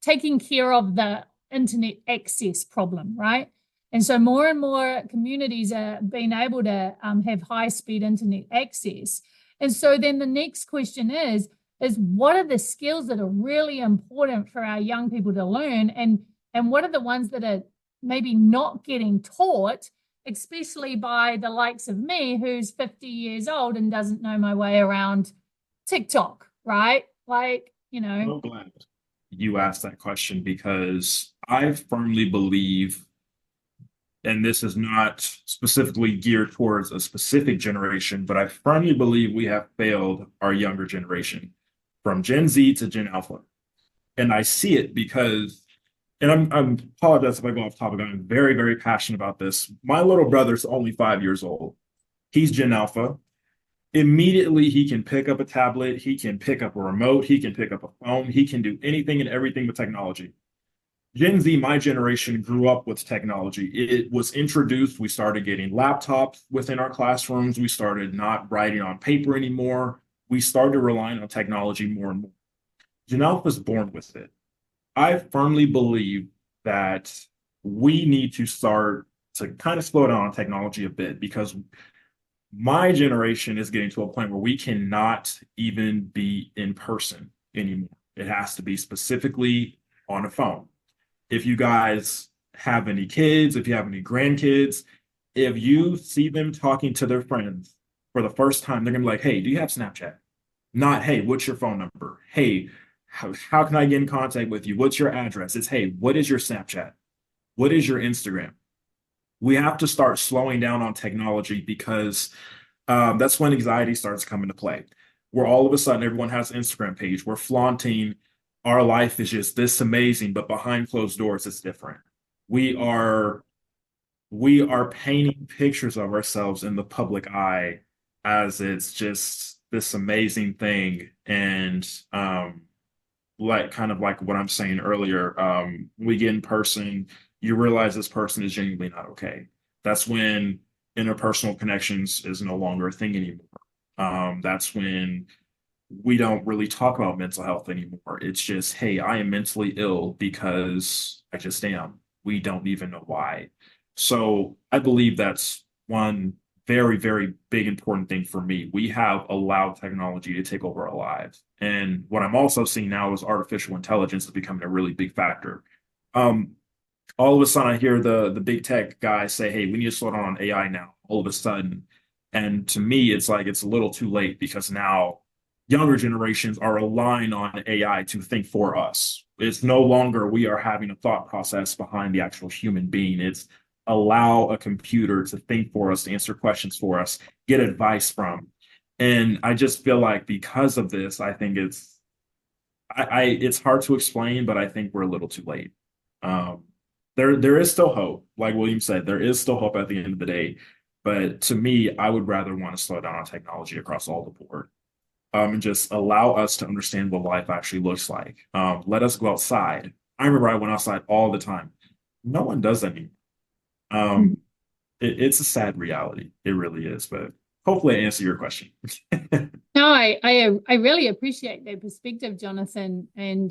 taking care of the internet access problem, right? And so more and more communities are being able to have high-speed internet access. And so then the next question is what are the skills that are really important for our young people to learn, and what are the ones that are maybe not getting taught, especially by the likes of me, who's 50 years old and doesn't know my way around TikTok, right? Like, So glad you asked that question, because I firmly believe, and this is not specifically geared towards a specific generation, but I firmly believe we have failed our younger generation, from Gen Z to Gen Alpha. And I see it because, and I'm apologize if I go off topic, I'm very, very passionate about this. My little brother's only 5 years old. He's Gen Alpha. Immediately, he can pick up a tablet, he can pick up a remote, he can pick up a phone, he can do anything and everything with technology. Gen Z, my generation, grew up with technology. It was introduced. We started getting laptops within our classrooms. We started not writing on paper anymore. We started relying on technology more and more. Gen Alpha is born with it. I firmly believe that we need to start to kind of slow down on technology a bit, because my generation is getting to a point where we cannot even be in person anymore. It has to be specifically on a phone. If you guys have any kids, if you have any grandkids, if you see them talking to their friends for the first time, they're gonna be like, hey, do you have Snapchat? Not, hey, what's your phone number? Hey, how can I get in contact with you? What's your address? It's, hey, what is your Snapchat? What is your Instagram? We have to start slowing down on technology because that's when anxiety starts coming to play. Where all of a sudden everyone has an Instagram page. We're flaunting our life is just this amazing, but behind closed doors, it's different. We are we are painting pictures of ourselves in the public eye as it's just this amazing thing. And like kind of like what I'm saying earlier, we get in person, you realize this person is genuinely not okay. That's when interpersonal connections is no longer a thing anymore. That's when we don't really talk about mental health anymore. It's just, hey, I am mentally ill because I just am. We don't even know why. So I believe that's one very, very big important thing for me. We have allowed technology to take over our lives. And what I'm also seeing now is artificial intelligence is becoming a really big factor. Um, all of a sudden I hear the big tech guys say, hey, we need to slow down on AI now, all of a sudden. And to me, it's like it's a little too late because now younger generations are relying on AI to think for us. It's no longer we are having a thought process behind the actual human being. It's allow a computer to think for us, to answer questions for us, get advice from. And I just feel like because of this, I think it's hard to explain, but I think we're a little too late. Um, there is still hope. Like William said, there is still hope at the end of the day. But to me, I would rather want to slow down on technology across all the board, and just allow us to understand what life actually looks like. Let us go outside. I remember I went outside all the time. No one does that anymore. It's a sad reality. It really is. But hopefully I answer your question. No, I really appreciate that perspective, Jonathan. And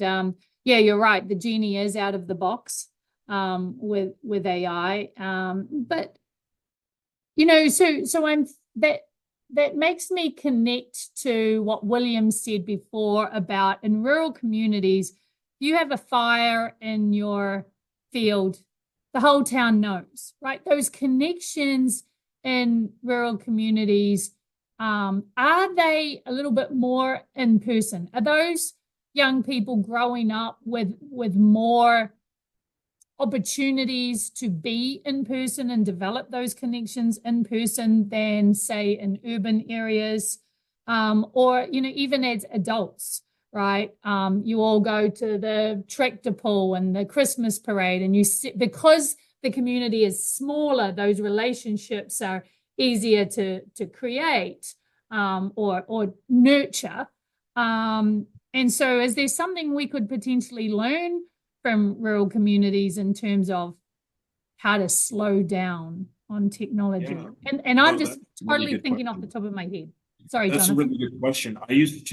yeah, you're right. The genie is out of the box with AI. But you know, so I'm that makes me connect to what William said before about in rural communities, you have a fire in your field, the whole town knows, right? Those connections in rural communities, are they a little bit more in person? Are those young people growing up with more opportunities to be in person and develop those connections in person than say in urban areas, or you know, even as adults, right? You all go to the tractor pull and the Christmas parade, and you see, because the community is smaller, those relationships are easier to create, or nurture. And so is there something we could potentially learn from rural communities in terms of how to slow down on technology? Yeah. And I'm No, just that's a really totally good thinking off question. the top of my head. Sorry, That's a Jonathan. really good question. I used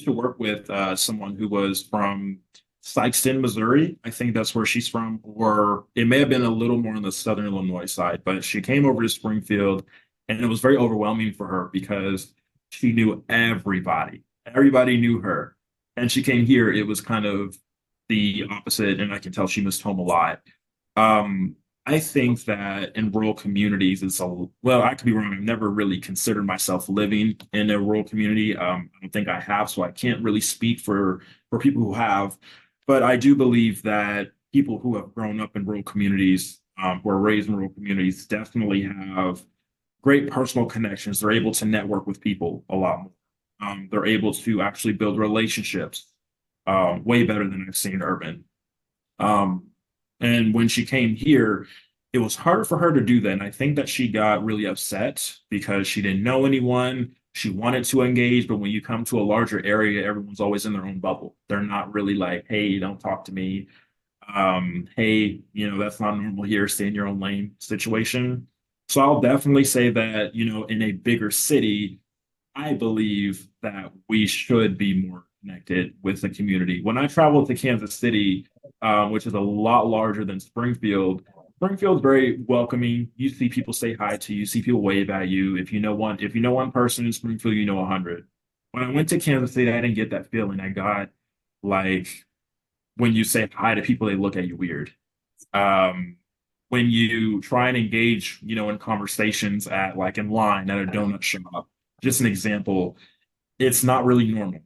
to work with someone who was from Sikeston, Missouri. I think that's where she's from, or it may have been a little more on the Southern Illinois side, but she came over to Springfield and it was very overwhelming for her because she knew everybody. Everybody knew her. And she came here, it was kind of the opposite, and I can tell she missed home a lot. Um, I think that in rural communities, well, I could be wrong. I've never really considered myself living in a rural community. I don't think I have, so I can't really speak for people who have. But I do believe that people who have grown up in rural communities, who are raised in rural communities, definitely have great personal connections. They're able to network with people a lot more. They're able to actually build relationships way better than I've seen urban. Um, and when she came here, it was hard for her to do that. And I think that she got really upset because she didn't know anyone. She wanted to engage, but when you come to a larger area, everyone's always in their own bubble. They're not really like, hey, don't talk to me. Hey, you know, that's not normal here. Stay in your own lane situation. So I'll definitely say that, you know, in a bigger city, I believe that we should be more connected with the community. When I traveled to Kansas City, which is a lot larger than Springfield, Springfield's very welcoming. You see people say hi to you, see people wave at you. If you know one person in Springfield, you know 100. When I went to Kansas City, I didn't get that feeling. I got like when you say hi to people, they look at you weird. Um, when you try and engage, in conversations at like in line at a donut shop, just an example, it's not really normal.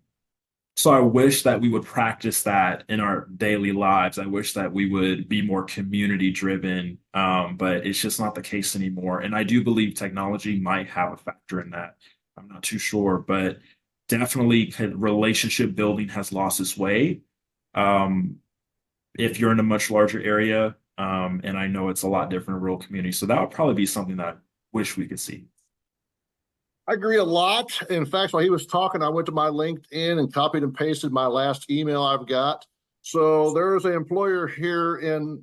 So I wish that we would practice that in our daily lives. I wish that we would be more community driven, but it's just not the case anymore. And I do believe technology might have a factor in that. I'm not too sure, but definitely relationship building has lost its way. Um, if you're in a much larger area, and I know it's a lot different in rural communities. So that would probably be something that I wish we could see. I agree a lot. In fact, while he was talking, I went to my LinkedIn and copied and pasted my last email I've got. So there's an employer here in,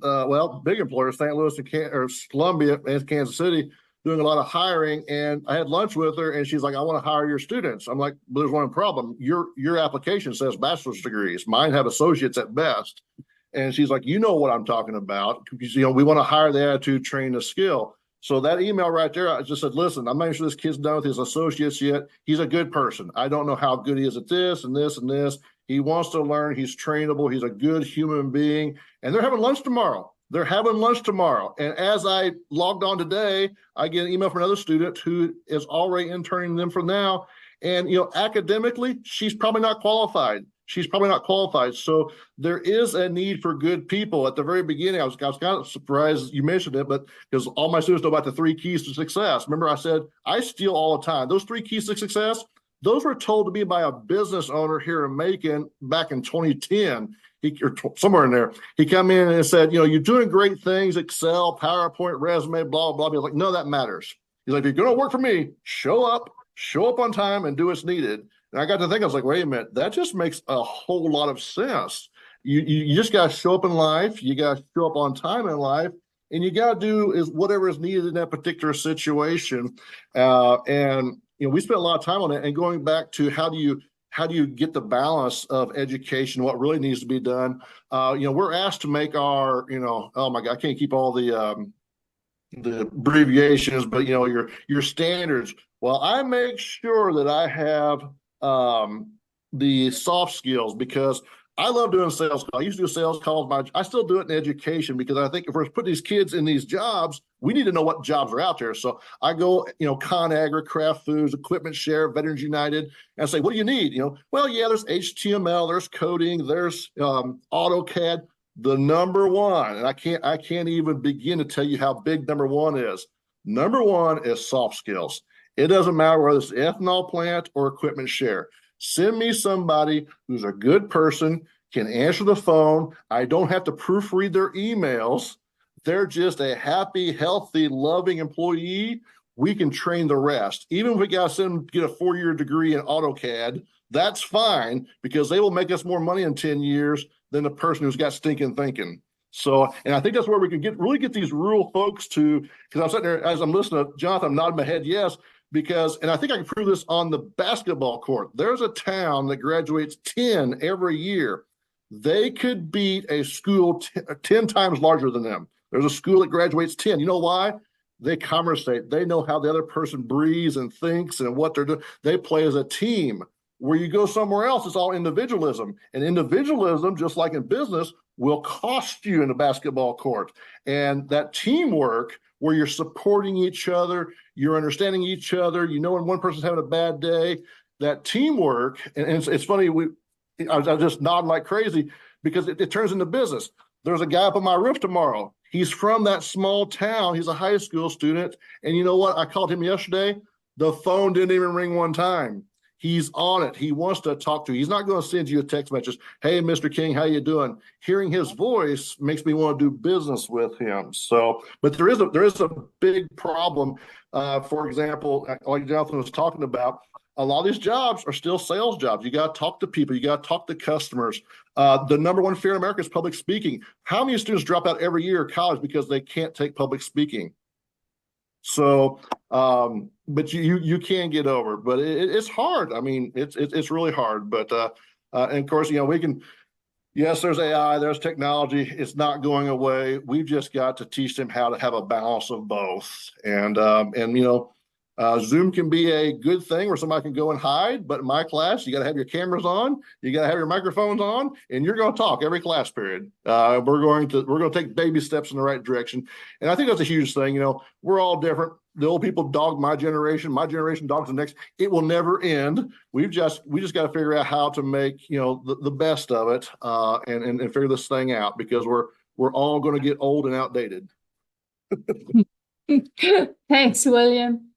big employer, St. Louis or Columbia and Kansas City, doing a lot of hiring. And I had lunch with her, and she's like, "I want to hire your students." I'm like, "But there's one problem. Your application says bachelor's degrees. Mine have associates at best." And she's like, "You know what I'm talking about. Because, we want to hire the attitude, train the skill." So that email right there, I just said, "Listen, I'm not sure this kid's done with his associates yet. He's a good person. I don't know how good he is at this and this and this. He wants to learn. He's trainable. He's a good human being." And they're having lunch tomorrow. And as I logged on today, I get an email from another student who is already interning them for now. And, academically, she's probably not qualified. So there is a need for good people. At the very beginning, I was kind of surprised you mentioned it, but because all my students know about the 3 keys to success. Remember, I said I steal all the time. Those 3 keys to success, those were told to me by a business owner here in Macon back in 2010. Or somewhere in there, he came in and said, "You're doing great things, Excel, PowerPoint, resume, blah, blah, blah." I was like, "No, that matters." He's like, "If you're going to work for me, show up on time and do what's needed." And I got to think, I was like, wait a minute, that just makes a whole lot of sense. You just got to show up in life. You got to show up on time in life, and you got to do is whatever is needed in that particular situation. And we spent a lot of time on it. And going back to how do you get the balance of education, what really needs to be done? We're asked to make our, oh my God, I can't keep all the abbreviations, but your standards. Well, I make sure that I have the soft skills, because I love doing sales calls. I used to do sales calls. I still do it in education, because I think if we're putting these kids in these jobs, we need to know what jobs are out there. So I go, ConAgra, Kraft Foods, Equipment Share, Veterans United, and I say, "What do you need?" Well, yeah, there's HTML, there's coding, there's AutoCAD. The number one, and I can't even begin to tell you how big number one is. Number one is soft skills. It doesn't matter whether it's ethanol plant or Equipment Share. Send me somebody who's a good person, can answer the phone. I don't have to proofread their emails. They're just a happy, healthy, loving employee. We can train the rest. Even if we got to send them get a 4-year degree in AutoCAD, that's fine, because they will make us more money in 10 years than the person who's got stinking thinking. So, and I think that's where we can really get these rural folks to, because I'm sitting there as I'm listening to Jonathan, I'm nodding my head yes, because, and I think I can prove this on the basketball court. There's a town that graduates 10 every year. They could beat a school 10 times larger than them. There's a school that graduates 10. You know why? They conversate. They know how the other person breathes and thinks and what they're doing. They play as a team. Where you go somewhere else, it's all individualism. And individualism, just like in business, will cost you in the basketball court. And that teamwork, where you're supporting each other, you're understanding each other, when one person's having a bad day, that teamwork, and it's funny, I just nod like crazy, because it turns into business. There's a guy up on my roof tomorrow. He's from that small town. He's a high school student. And you know what? I called him yesterday. The phone didn't even ring one time. He's on it. He wants to talk to you. He's not going to send you a text message. "Hey, Mr. King, how you doing?" Hearing his voice makes me want to do business with him. So, but there is a big problem. For example, like Jonathan was talking about, a lot of these jobs are still sales jobs. You got to talk to people. You got to talk to customers. The number one fear in America is public speaking. How many students drop out every year of college because they can't take public speaking? So, but you can get over, but it's hard. I mean, it's really hard. But and of course, we can. Yes, there's AI, there's technology. It's not going away. We've just got to teach them how to have a balance of both. And Zoom can be a good thing where somebody can go and hide, but in my class, you got to have your cameras on, you got to have your microphones on, and you're going to talk every class period. We're going to take baby steps in the right direction, and I think that's a huge thing. We're all different. The old people dogged my generation dogs the next. It will never end. We just got to figure out how to make the best of it, and figure this thing out, because we're all going to get old and outdated. Thanks, William.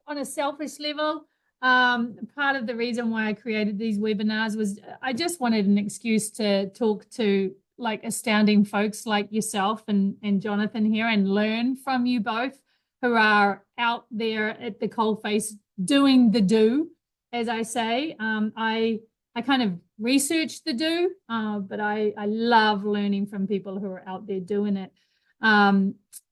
On a selfish level, part of the reason why I created these webinars was I just wanted an excuse to talk to like astounding folks like yourself and Jonathan here, and learn from you both who are out there at the coalface doing the do, as I say. I kind of research the do, but I love learning from people who are out there doing it.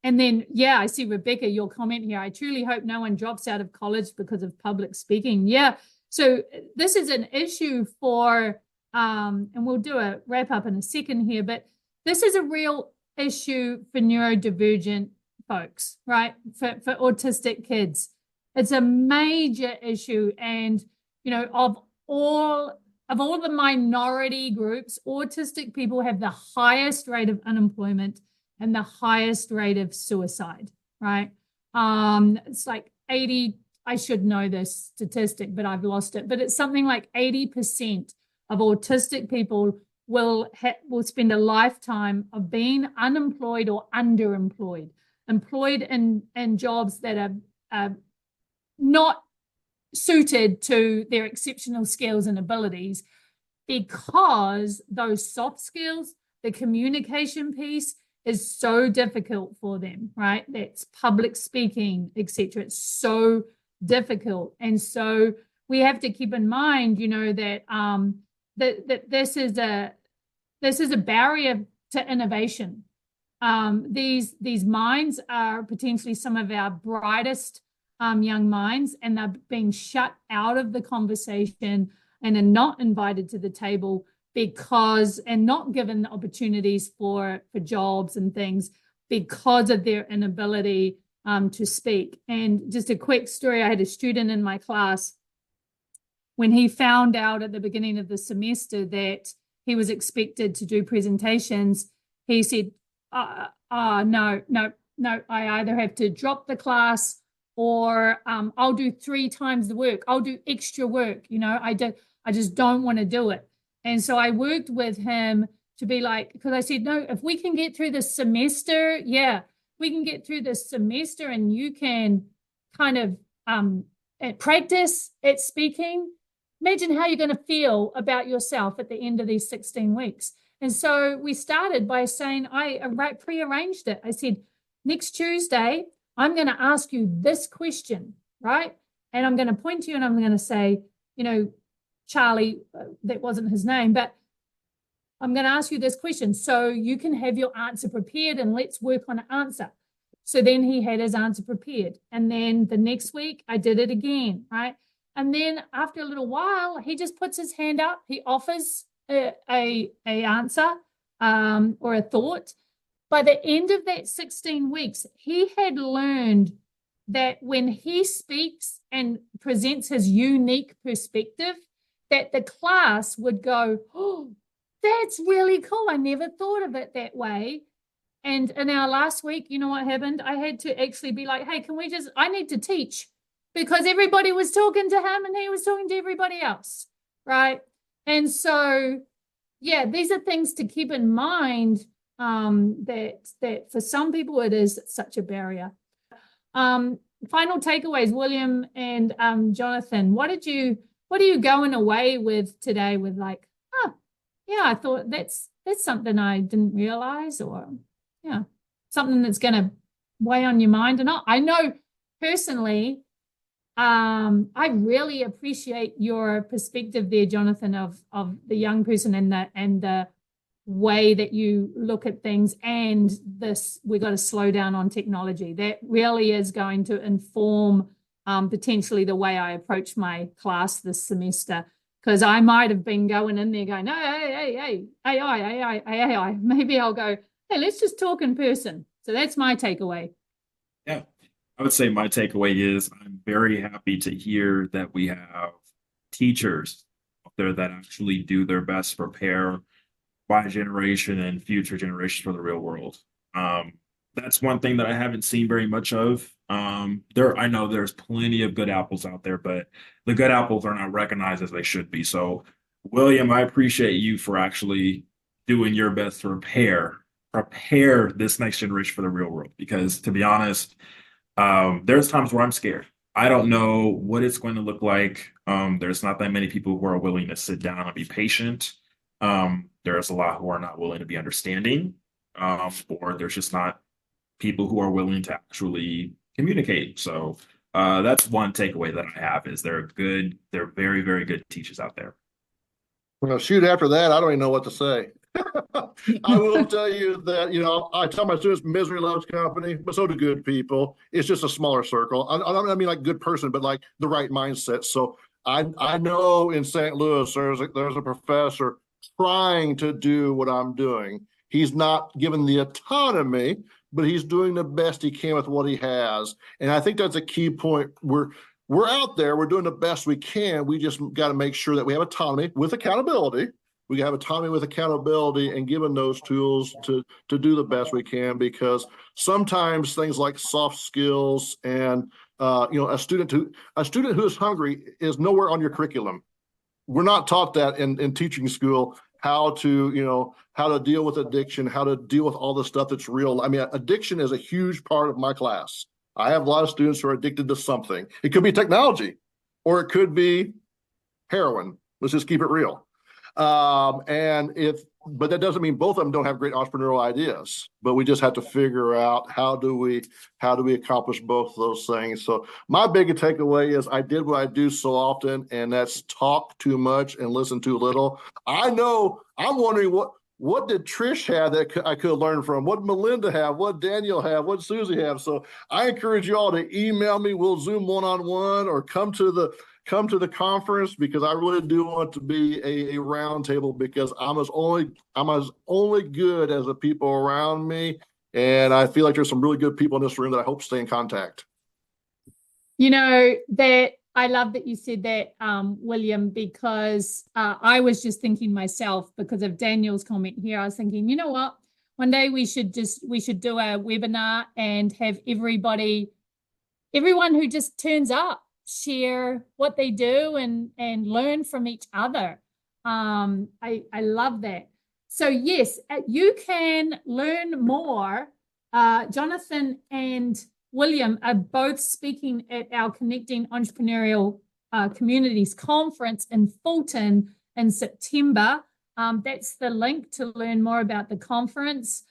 And then, yeah, I see Rebecca, your comment here. I truly hope no one drops out of college because of public speaking. Yeah. So this is an issue for, and we'll do a wrap up in a second here, but this is a real issue for neurodivergent folks, right? For autistic kids. It's a major issue. And, of all the minority groups, autistic people have the highest rate of unemployment and the highest rate of suicide, right? It's like 80, I should know this statistic, but I've lost it. But it's something like 80% of autistic people will spend a lifetime of being unemployed or underemployed, employed in jobs that are not suited to their exceptional skills and abilities, because those soft skills, the communication piece, is so difficult for them, right? That's public speaking, etc. It's so difficult. And so we have to keep in mind, that that this is a barrier to innovation. These minds are potentially some of our brightest young minds, and they're being shut out of the conversation and are not invited to the table and not given opportunities for jobs and things because of their inability to speak. And just a quick story, I had a student in my class, when he found out at the beginning of the semester that he was expected to do presentations, he said, no, I either have to drop the class or I'll do 3 times the work. I'll do extra work. I just don't want to do it. And so I worked with him to be like, because I said, no, if we can get through the semester, we can get through the semester and you can kind of practice at speaking. Imagine how you're going to feel about yourself at the end of these 16 weeks. And so we started by saying, I prearranged it. I said, next Tuesday, I'm going to ask you this question, right? And I'm going to point to you and I'm going to say, Charlie, that wasn't his name, but I'm going to ask you this question so you can have your answer prepared and let's work on an answer. So then he had his answer prepared. And then the next week I did it again, right? And then after a little while, he just puts his hand up. He offers a answer or a thought. By the end of that 16 weeks, he had learned that when he speaks and presents his unique perspective, that the class would go, oh, that's really cool. I never thought of it that way. And in our last week, you know what happened? I had to actually be like, hey, I need to teach, because everybody was talking to him and he was talking to everybody else, right? And so, yeah, these are things to keep in mind, that for some people it is such a barrier. Final takeaways, William and Jonathan, what are you going away with today with, like, yeah, I thought that's something I didn't realize, or something that's going to weigh on your mind? And I know personally, I really appreciate your perspective there, Jonathan, of the young person and the way that you look at things, and we got to slow down on technology. That really is going to inform potentially the way I approach my class this semester, because I might have been going in there going, hey, AI. Maybe I'll go, hey, let's just talk in person. So that's my takeaway. Yeah. I would say my takeaway is I'm very happy to hear that we have teachers out there that actually do their best to prepare my generation and future generations for the real world. That's one thing that I haven't seen very much of. I know there's plenty of good apples out there, but the good apples are not recognized as they should be. So, William, I appreciate you for actually doing your best to prepare this next generation for the real world. Because to be honest, there's times where I'm scared. I don't know what it's going to look like. There's not that many people who are willing to sit down and be patient. There's a lot who are not willing to be understanding, or there's just not people who are willing to actually communicate. So that's one takeaway that I have is they're very, very good teachers out there. Well, shoot, after that, I don't even know what to say. I will tell you that, I tell my students misery loves company, but so do good people. It's just a smaller circle. I don't mean like good person, but like the right mindset. So I know in St. Louis, there's a professor trying to do what I'm doing. He's not given the autonomy, but he's doing the best he can with what he has. And I think that's a key point. We're out there, we're doing the best we can. We just got to make sure that we have autonomy with accountability. We have autonomy with accountability and given those tools to do the best we can, because sometimes things like soft skills and a student who is hungry is nowhere on your curriculum. We're not taught that in teaching school, how to deal with addiction, how to deal with all the stuff that's real. I mean, addiction is a huge part of my class. I have a lot of students who are addicted to something. It could be technology, or it could be heroin. Let's just keep it real. But that doesn't mean both of them don't have great entrepreneurial ideas, but we just have to figure out how do we accomplish both of those things. So my biggest takeaway is I did what I do so often, and that's talk too much and listen too little. I'm wondering what did Trish have that I could learn from? What did Melinda have? What did Daniel have? What did Susie have? So I encourage you all to email me. We'll Zoom one-on-one or come to the conference, because I really do want to be a round table, because I'm as only good as the people around me. And I feel like there's some really good people in this room that I hope stay in contact. That I love that you said that, William, because I was just thinking myself, because of Daniel's comment here, I was thinking, you know what, one day we should do a webinar and have everyone who just turns up share what they do and learn from each other. I love that. So yes, you can learn more. Jonathan and William are both speaking at our Connecting Entrepreneurial Communities Conference in Fulton in September. That's the link to learn more about the conference.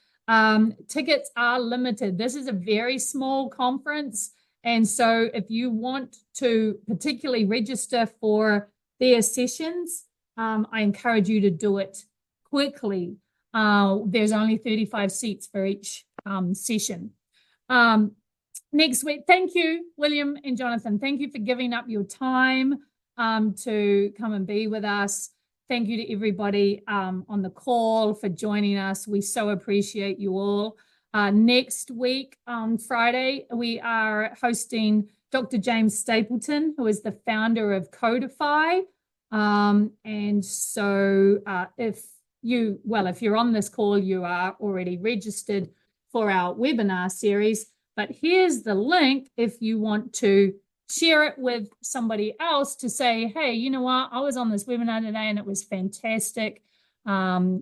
Tickets are limited. This is a very small conference. And so if you want to particularly register for their sessions, I encourage you to do it quickly. There's only 35 seats for each session. Next week, thank you, William and Jonathan. Thank you for giving up your time to come and be with us. Thank you to everybody on the call for joining us. We so appreciate you all. Next week on Friday, we are hosting Dr. James Stapleton, who is the founder of Codify. And so if you're on this call, you are already registered for our webinar series. But here's the link if you want to share it with somebody else to say, hey, you know what, I was on this webinar today and it was fantastic. Maybe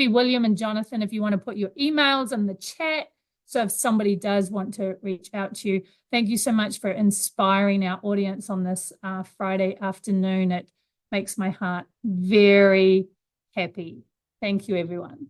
William and Jonathan, if you want to put your emails in the chat, so if somebody does want to reach out to you. Thank you so much for inspiring our audience on this Friday afternoon. It makes my heart very happy. Thank you, everyone.